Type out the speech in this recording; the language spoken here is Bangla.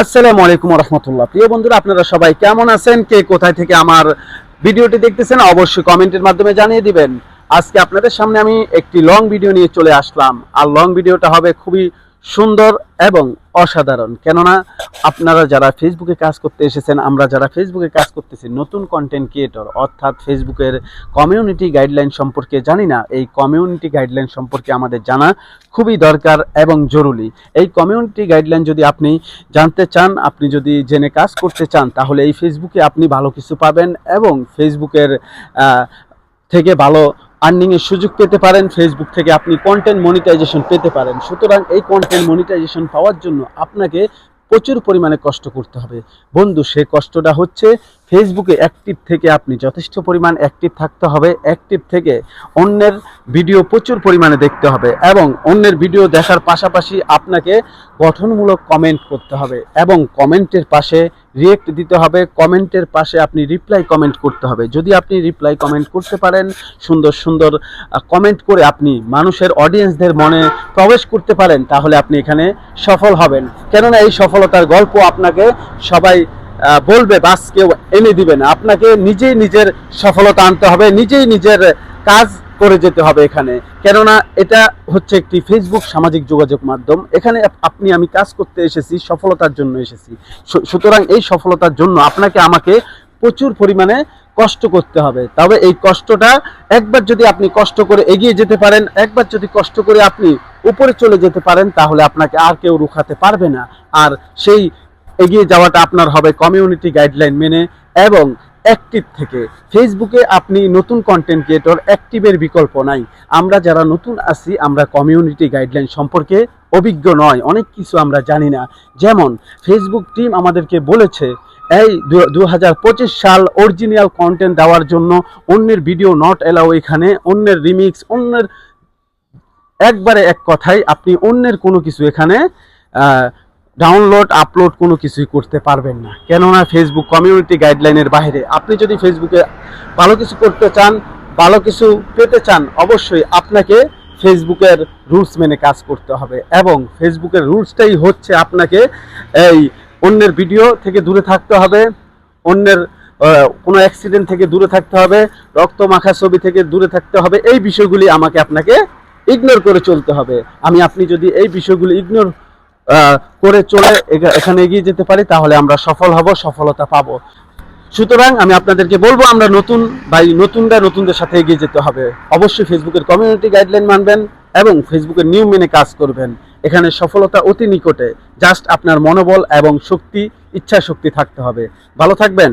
আসসালামু আলাইকুম রহমতুল্লাহ। প্রিয় বন্ধুরা, আপনারা সবাই কেমন আছেন? কে কোথায় থেকে আমার ভিডিওটি দেখতেছেন অবশ্যই কমেন্টের মাধ্যমে জানিয়ে দিবেন। আজকে আপনাদের সামনে আমি একটি লং ভিডিও নিয়ে চলে আসলাম, আর লং ভিডিওটা হবে খুবই সুন্দর এবং অসাধারণ। কেননা আপনারা যারা ফেসবুকে কাজ করতে এসেছেন, আমরা যারা ফেসবুকে কাজ করতেছি, নতুন কন্টেন্ট ক্রিয়েটর, অর্থাৎ ফেসবুকের কমিউনিটি গাইডলাইন সম্পর্কে জানি না। এই কমিউনিটি গাইডলাইন সম্পর্কে আমাদের জানা খুবই দরকার এবং জরুরি। এই কমিউনিটি গাইডলাইন যদি আপনি জানতে চান, আপনি যদি জেনে কাজ করতে চান, তাহলে এই ফেসবুকে আপনি ভালো কিছু পাবেন এবং ফেসবুকের থেকে ভালো আর্নিংয়ের সুযোগ পেতে পারেন। ফেসবুক থেকে আপনি কন্টেন্ট মনিটাইজেশন পেতে পারেন। সুতরাং এই কন্টেন্ট মনিটাইজেশন পাওয়ার জন্য আপনাকে প্রচুর পরিমাণে কষ্ট করতে হবে বন্ধু। সে কষ্টটা হচ্ছে ফেসবুকে অ্যাক্টিভ থেকে আপনি যথেষ্ট পরিমাণ অ্যাক্টিভ থাকতে হবে। অ্যাক্টিভ থেকে অন্যের ভিডিও প্রচুর পরিমাণে দেখতে হবে এবং অন্যের ভিডিও দেখার পাশাপাশি আপনাকে গঠনমূলক কমেন্ট করতে হবে এবং কমেন্টের পাশে রিয়েক্ট দিতে হবে। কমেন্টের পাশে আপনি রিপ্লাই কমেন্ট করতে হবে। যদি আপনি রিপ্লাই কমেন্ট করতে পারেন, সুন্দর সুন্দর কমেন্ট করে আপনি মানুষের অডিয়েন্সদের মনে প্রবেশ করতে পারেন, তাহলে আপনি এখানে সফল হবেন। কেননা এই সফলতার গল্প আপনাকে সবাই বলবে, বাস কেউ এনে দিবে না। আপনাকে নিজেই নিজের সফলতা আনতে হবে, নিজেই নিজের কাজ করে যেতে হবে এখানে। কেননা এটা হচ্ছে একটি ফেসবুক সামাজিক যোগাযোগ মাধ্যম। এখানে আমি কাজ করতে এসেছি, সফলতার জন্য এসেছি। সুতরাং এই সফলতার জন্য আপনাকে আমাকে প্রচুর পরিমাণে কষ্ট করতে হবে। তবে এই কষ্টটা একবার যদি আপনি কষ্ট করে এগিয়ে যেতে পারেন, একবার যদি কষ্ট করে আপনি উপরে চলে যেতে পারেন, তাহলে আপনাকে আর কেউ রুখাতে পারবে না। আর সেই এগিয়ে যাওয়াটা আপনার হবে কমিউনিটি গাইডলাইন মেনে এবং অ্যাক্টিভ থেকে। ফেসবুকে আপনি নতুন কন্টেন্ট ক্রিয়েটর, অ্যাক্টিভের বিকল্প নাই। আমরা যারা নতুন আছি, আমরা কমিউনিটি গাইডলাইন সম্পর্কে অভিজ্ঞ নয়, অনেক কিছু আমরা জানি না। যেমন ফেসবুক টিম আমাদেরকে বলেছে এই 2025 সাল অরিজিনাল কন্টেন্ট দেওয়ার জন্য অন্যের ভিডিও নট এলাও। এখানে অন্যের রিমিক্স, অন্যের একবারে এক কথায় আপনি অন্যের কোনো কিছু এখানে ডাউনলোড আপলোড কোনো কিছুই করতে পারবেন না। কেননা ফেসবুক কমিউনিটি গাইডলাইনের বাইরে। আপনি যদি ফেসবুকে ভালো কিছু করতে চান, ভালো কিছু পেতে চান, অবশ্যই আপনাকে ফেসবুকের রুলস মেনে কাজ করতে হবে এবং ফেসবুকের রুলসটাই হচ্ছে আপনাকে এই অন্যের ভিডিও থেকে দূরে থাকতে হবে, অন্যের কোনো অ্যাক্সিডেন্ট থেকে দূরে থাকতে হবে, রক্ত মাখা ছবি থেকে দূরে থাকতে হবে। এই বিষয়গুলি আপনাকে ইগনোর করে চলতে হবে। আপনি যদি এই বিষয়গুলি ইগনোর করে চলে এখানে এগিয়ে যেতে পারি, তাহলে আমরা সফল হব, সফলতা পাবো। সুতরাং আমি আপনাদেরকে বলবো, আমরা নতুনদের সাথে এগিয়ে যেতে হবে। অবশ্যই ফেসবুকের কমিউনিটি গাইডলাইন মানবেন এবং ফেসবুকের নিয়ম মেনে কাজ করবেন। এখানে সফলতা অতি নিকটে। জাস্ট আপনার মনোবল এবং ইচ্ছা শক্তি থাকতে হবে। ভালো থাকবেন।